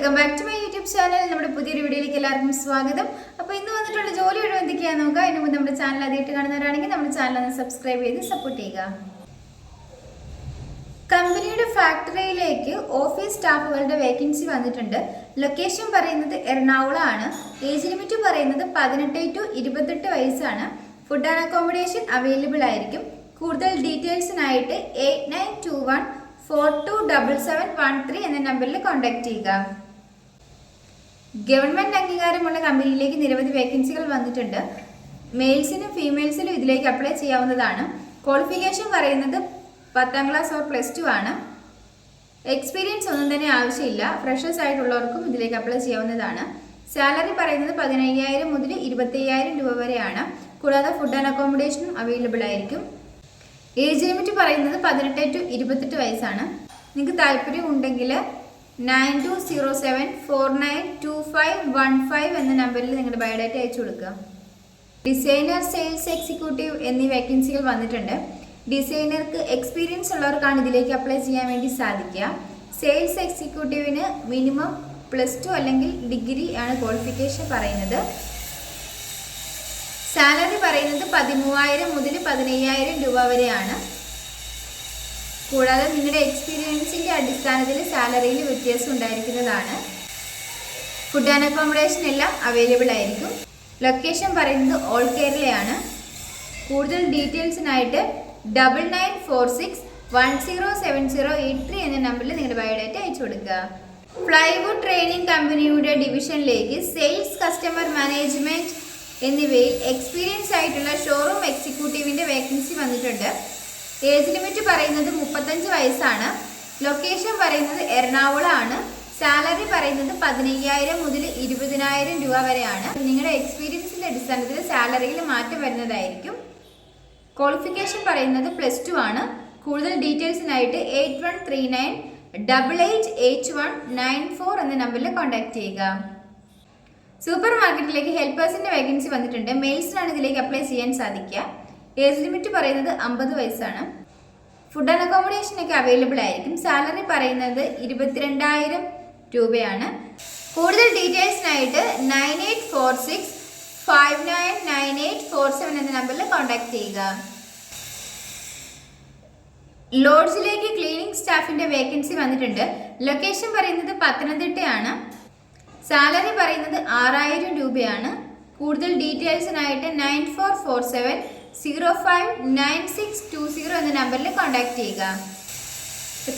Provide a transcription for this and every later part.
Welcome back to my YouTube channel. നമ്മുടെ പുതിയൊരു വീഡിയോയിലേക്ക് എല്ലാവർക്കും സ്വാഗതം. അപ്പോൾ ഇന്ന് വന്നിട്ടുള്ള ജോലി ഒഴിവ് എന്തൊക്കെയാണെന്ന് നോക്കാം. അതിന് മുമ്പ് നമ്മുടെ ചാനൽ ആദ്യമായിട്ട് കാണുന്നവരാണെങ്കിൽ നമ്മുടെ ചാനൽ ഒന്ന് സബ്സ്ക്രൈബ് ചെയ്ത് സപ്പോർട്ട് ചെയ്യുക. കമ്പനിയുടെ ഫാക്ടറിയിലേക്ക് ഓഫീസ് സ്റ്റാഫുകളുടെ വേക്കൻസി വന്നിട്ടുണ്ട്. ലൊക്കേഷൻ പറയുന്നത് എറണാകുളം ആണ്. ഏജ് ലിമിറ്റ് പറയുന്നത് 18 to 28 വയസ്സാണ്. ഫുഡ് ആൻഡ് അക്കോമഡേഷൻ അവൈലബിൾ ആയിരിക്കും. കൂടുതൽ ഡീറ്റെയിൽസിനായിട്ട് 8921427713 എന്ന നമ്പറിൽ കോൺടാക്ട് ചെയ്യുക. ഗവൺമെന്റ് അംഗീകാരമുള്ള കമ്പനിയിലേക്ക് നിരവധി വേക്കൻസികൾ വന്നിട്ടുണ്ട്. മെയിൽസിനും ഫീമെയിൽസിനും ഇതിലേക്ക് അപ്ലൈ ചെയ്യാവുന്നതാണ്. ക്വാളിഫിക്കേഷൻ പറയുന്നത് 10ാം ക്ലാസ് ഓർ +2 ആണ്. എക്സ്പീരിയൻസ് ഒന്നും തന്നെ ആവശ്യമില്ല. ഫ്രഷേഴ്സ് ആയിട്ടുള്ളവർക്കും ഇതിലേക്ക് അപ്ലൈ ചെയ്യാവുന്നതാണ്. സാലറി പറയുന്നത് 15,000 മുതൽ 25,000 രൂപ വരെയാണ്. കൂടാതെ ഫുഡ് ആൻഡ് അക്കോമഡേഷനും അവൈലബിൾ ആയിരിക്കും. ഏജ് ലിമിറ്റ് പറയുന്നത് 18 to 28 വയസ്സാണ്. നിങ്ങൾക്ക് താല്പര്യം ഉണ്ടെങ്കിൽ 9207492515 എന്ന നമ്പറിൽ നിങ്ങളുടെ ബയോഡാറ്റ അയച്ചു കൊടുക്കുക. ഡിസൈനർ, സെയിൽസ് എക്സിക്യൂട്ടീവ് എന്നീ വേക്കൻസികൾ വന്നിട്ടുണ്ട്. ഡിസൈനർക്ക് എക്സ്പീരിയൻസ് ഉള്ളവർക്കാണ് ഇതിലേക്ക് അപ്ലൈ ചെയ്യാൻ വേണ്ടി സാധിക്കുക. സെയിൽസ് എക്സിക്യൂട്ടീവിന് മിനിമം +2 അല്ലെങ്കിൽ ഡിഗ്രി ആണ് ക്വാളിഫിക്കേഷൻ പറയുന്നത്. സാലറി പറയുന്നത് 13,000 മുതൽ 15,000 രൂപ വരെയാണ്. കൂടാതെ നിങ്ങളുടെ എക്സ്പീരിയൻസിന്റെ അടിസ്ഥാനത്തിൽ സാലറിയിൽ വ്യത്യാസം ഉണ്ടായിരിക്കുന്നതാണ്. ഫുഡ് ആൻഡ് അക്കോമഡേഷൻ എല്ലാം അവൈലബിൾ ആയിരിക്കും. ലൊക്കേഷൻ പറയുന്നത് ഓൾ കേരളയാണ്. കൂടുതൽ ഡീറ്റെയിൽസിനായിട്ട് 9946107083 എന്ന നമ്പറിൽ നിങ്ങളുടെ ബയോഡാറ്റ അയച്ചു കൊടുക്കുക. പ്ലൈവുഡ് ട്രെയിനിങ് കമ്പനിയുടെ ഡിവിഷനിലേക്ക് സെയിൽസ്, കസ്റ്റമർ മാനേജ്മെന്റ് എന്നിവയിൽ എക്സ്പീരിയൻസ് ആയിട്ടുള്ള ഷോറൂം എക്സിക്യൂട്ടീവിന്റെ വേക്കൻസി വന്നിട്ടുണ്ട്. ഏജ് ലിമിറ്റ് പറയുന്നത് 35 വയസ്സാണ്. ലൊക്കേഷൻ പറയുന്നത് എറണാകുളം ആണ്. സാലറി പറയുന്നത് 15,000 മുതൽ 20,000 രൂപ വരെയാണ്. നിങ്ങളുടെ എക്സ്പീരിയൻസിന്റെ അടിസ്ഥാനത്തിൽ സാലറിയിൽ മാറ്റം വരുന്നതായിരിക്കും. ക്വാളിഫിക്കേഷൻ പറയുന്നത് +2 ആണ്. കൂടുതൽ ഡീറ്റെയിൽസിനായിട്ട് 8139888194 എന്ന നമ്പറിൽ കോൺടാക്ട് ചെയ്യുക. സൂപ്പർ മാർക്കറ്റിലേക്ക് ഹെൽപ്പേഴ്സിന്റെ വേക്കൻസി വന്നിട്ടുണ്ട്. മെയിൽസിനാണ് ഇതിലേക്ക് അപ്ലൈ ചെയ്യാൻ സാധിക്കുക. ഏജ് ലിമിറ്റ് പറയുന്നത് 50 വയസ്സാണ്. ഫുഡ് ആൻഡ് അക്കോമഡേഷൻ ഒക്കെ അവൈലബിൾ ആയിരിക്കും. സാലറി പറയുന്നത് 22,000 രൂപയാണ്. കൂടുതൽ ഡീറ്റെയിൽസിനായിട്ട് 9846599847 എന്ന നമ്പറിൽ കോൺടാക്ട് ചെയ്യുക. ലോഡ്ജിലേക്ക് ക്ലീനിങ് സ്റ്റാഫിന്റെ വേക്കൻസി വന്നിട്ടുണ്ട്. ലൊക്കേഷൻ പറയുന്നത് പത്തനംതിട്ടയാണ്. സാലറി പറയുന്നത് 6,000 രൂപയാണ്. കൂടുതൽ ഡീറ്റെയിൽസിനായിട്ട് 9447059620 എന്ന നമ്പറിൽ കോൺടാക്ട് ചെയ്യുക.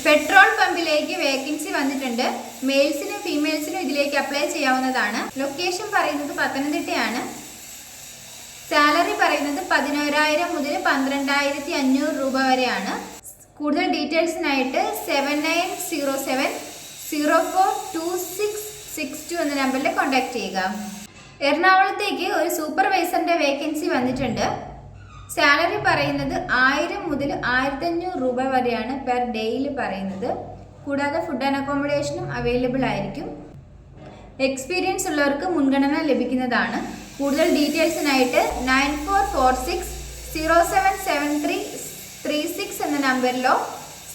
പെട്രോൾ പമ്പിലേക്ക് വേക്കൻസി വന്നിട്ടുണ്ട്. മെയിൽസിനും ഫീമെയിൽസിനും ഇതിലേക്ക് അപ്ലൈ ചെയ്യാവുന്നതാണ്. ലൊക്കേഷൻ പറയുന്നത് പത്തനംതിട്ടയാണ്. സാലറി പറയുന്നത് 11,000 മുതൽ 12,500 രൂപ വരെയാണ്. കൂടുതൽ ഡീറ്റെയിൽസിനായിട്ട് 7907042662 എന്ന നമ്പറിൽ കോൺടാക്ട് ചെയ്യുക. എറണാകുളത്തേക്ക് ഒരു സൂപ്പർവൈസറിന്റെ വേക്കൻസി വന്നിട്ടുണ്ട്. സാലറി പറയുന്നത് 1000 മുതൽ 1500 രൂപ വരെയാണ് പെർ ഡേയിൽ പറയുന്നത്. കൂടാതെ ഫുഡ് ആൻഡ് അക്കോമഡേഷനും അവൈലബിൾ ആയിരിക്കും. എക്സ്പീരിയൻസ് ഉള്ളവർക്ക് മുൻഗണന ലഭിക്കുന്നതാണ്. കൂടുതൽ ഡീറ്റെയിൽസിനായിട്ട് 9446077336 എന്ന നമ്പറിലോ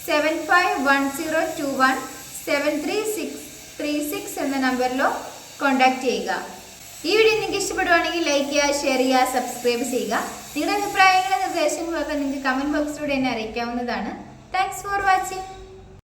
7510217336 എന്ന നമ്പറിലോ കോൺടാക്ട് ചെയ്യുക. ഈ വീഡിയോ നിങ്ങൾക്ക് ഇഷ്ടപ്പെടുവാണെങ്കിൽ ലൈക്ക് ചെയ്യുക, ഷെയർ ചെയ്യുക, സബ്സ്ക്രൈബ് ചെയ്യുക. നിങ്ങളുടെ അഭിപ്രായങ്ങളും നിർദ്ദേശങ്ങളും ഒക്കെ നിങ്ങൾക്ക് കമന്റ് ബോക്സിലൂടെ എന്നെ അറിയിക്കാവുന്നതാണ്. Thanks for watching.